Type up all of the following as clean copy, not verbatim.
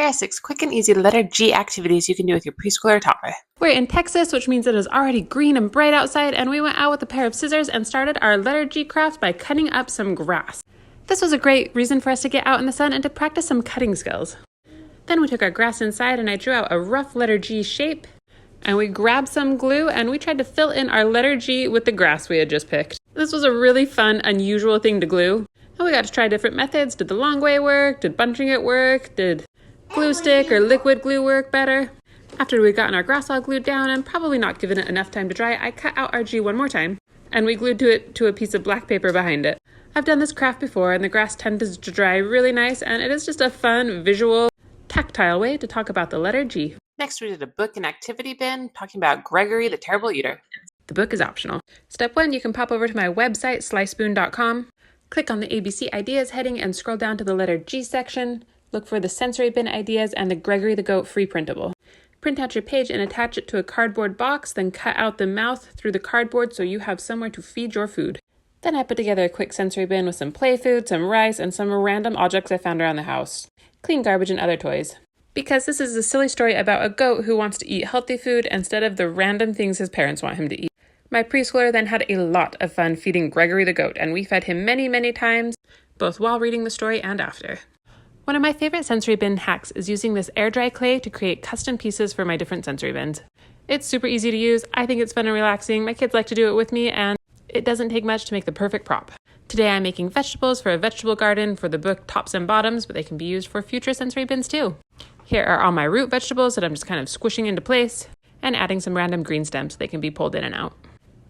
guys, 6 quick and easy letter G activities you can do with your preschooler or toddler. We're in Texas, which means it is already green and bright outside, and we went out with a pair of scissors and started our letter G craft by cutting up some grass. This was a great reason for us to get out in the sun and to practice some cutting skills. Then we took our grass inside and I drew out a rough letter G shape, and we grabbed some glue and we tried to fill in our letter G with the grass we had just picked. This was a really fun, unusual thing to glue. And we got to try different methods. Did the long way work? Did bunching it work? Did glue stick or liquid glue work better? After we'd gotten our grass all glued down and probably not given it enough time to dry, I cut out our G one more time and we glued it to a piece of black paper behind it. I've done this craft before and the grass tended to dry really nice, and it is just a fun, visual, tactile way to talk about the letter G. Next, we did a book and activity bin talking about Gregory the Terrible Eater. The book is optional. Step 1, you can pop over to my website, slicespoon.com. Click on the ABC Ideas heading and scroll down to the letter G section. Look for the sensory bin ideas and the Gregory the Goat free printable. Print out your page and attach it to a cardboard box, then cut out the mouth through the cardboard so you have somewhere to feed your food. Then I put together a quick sensory bin with some play food, some rice, and some random objects I found around the house. Clean garbage and other toys. Because this is a silly story about a goat who wants to eat healthy food instead of the random things his parents want him to eat. My preschooler then had a lot of fun feeding Gregory the Goat, and we fed him many, many times, both while reading the story and after. One of my favorite sensory bin hacks is using this air dry clay to create custom pieces for my different sensory bins. It's super easy to use, I think it's fun and relaxing, my kids like to do it with me, and it doesn't take much to make the perfect prop. Today I'm making vegetables for a vegetable garden for the book Tops and Bottoms, but they can be used for future sensory bins too. Here are all my root vegetables that I'm just kind of squishing into place, and adding some random green stems so they can be pulled in and out.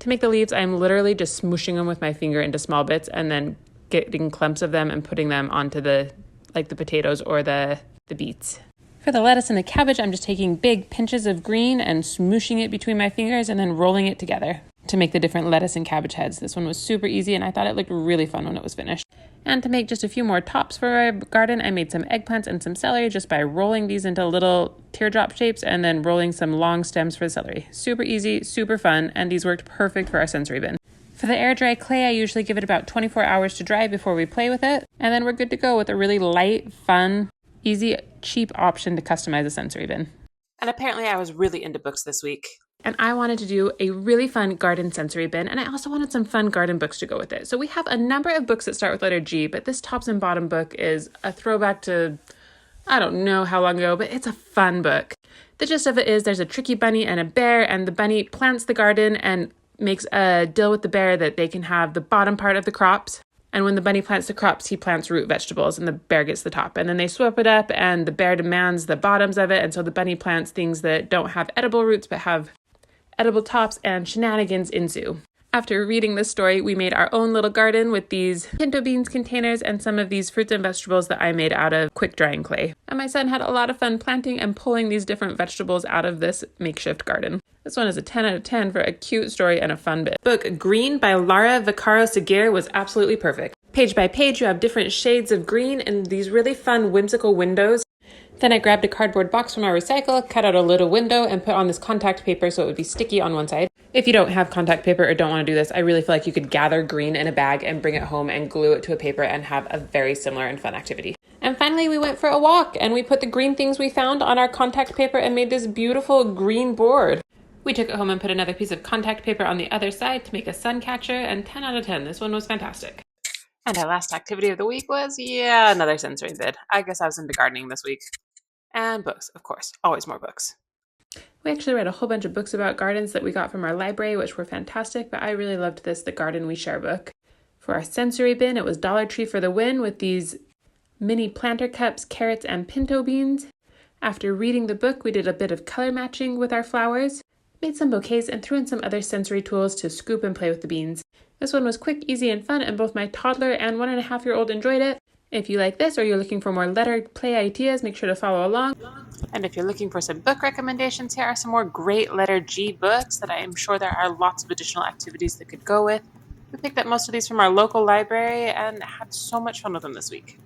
To make the leaves, I'm literally just smooshing them with my finger into small bits and then getting clumps of them and putting them onto the potatoes or the beets. For the lettuce and the cabbage, I'm just taking big pinches of green and smooshing it between my fingers and then rolling it together to make the different lettuce and cabbage heads. This one was super easy and I thought it looked really fun when it was finished. And to make just a few more tops for my garden, I made some eggplants and some celery just by rolling these into little teardrop shapes and then rolling some long stems for the celery. Super easy, super fun, and these worked perfect for our sensory bin. For the air dry clay, I usually give it about 24 hours to dry before we play with it, and then we're good to go with a really light, fun, easy, cheap option to customize a sensory bin. And apparently I was really into books this week. And I wanted to do a really fun garden sensory bin, and I also wanted some fun garden books to go with it. So we have a number of books that start with letter G, but this Tops and Bottom book is a throwback to, I don't know how long ago, but it's a fun book. The gist of it is there's a tricky bunny and a bear, and the bunny plants the garden and makes a deal with the bear that they can have the bottom part of the crops. And when the bunny plants the crops, he plants root vegetables and the bear gets the top. And then they swap it up and the bear demands the bottoms of it. And so the bunny plants things that don't have edible roots but have edible tops, and shenanigans ensue. After reading this story, we made our own little garden with these pinto beans containers and some of these fruits and vegetables that I made out of quick drying clay. And my son had a lot of fun planting and pulling these different vegetables out of this makeshift garden. This one is a 10 out of 10 for a cute story and a fun bit. Book Green by Lara Vaccaro-Seguir was absolutely perfect. Page by page, you have different shades of green and these really fun whimsical windows. Then I grabbed a cardboard box from our recycle, cut out a little window, and put on this contact paper so it would be sticky on one side. If you don't have contact paper or don't want to do this, I really feel like you could gather green in a bag and bring it home and glue it to a paper and have a very similar and fun activity. And finally, we went for a walk and we put the green things we found on our contact paper and made this beautiful green board. We took it home and put another piece of contact paper on the other side to make a sun catcher, and 10 out of 10. This one was fantastic. And our last activity of the week was, another sensory bid. I guess I was into gardening this week. And books, of course. Always more books. We actually read a whole bunch of books about gardens that we got from our library, which were fantastic, but I really loved this, The Garden We Share book. For our sensory bin, it was Dollar Tree for the win with these mini planter cups, carrots, and pinto beans. After reading the book, we did a bit of color matching with our flowers, made some bouquets, and threw in some other sensory tools to scoop and play with the beans. This one was quick, easy, and fun, and both my toddler and 1.5-year-old enjoyed it. If you like this or you're looking for more letter play ideas, make sure to follow along. And if you're looking for some book recommendations, here are some more great letter G books that I am sure there are lots of additional activities that could go with. We picked up most of these from our local library and had so much fun with them this week.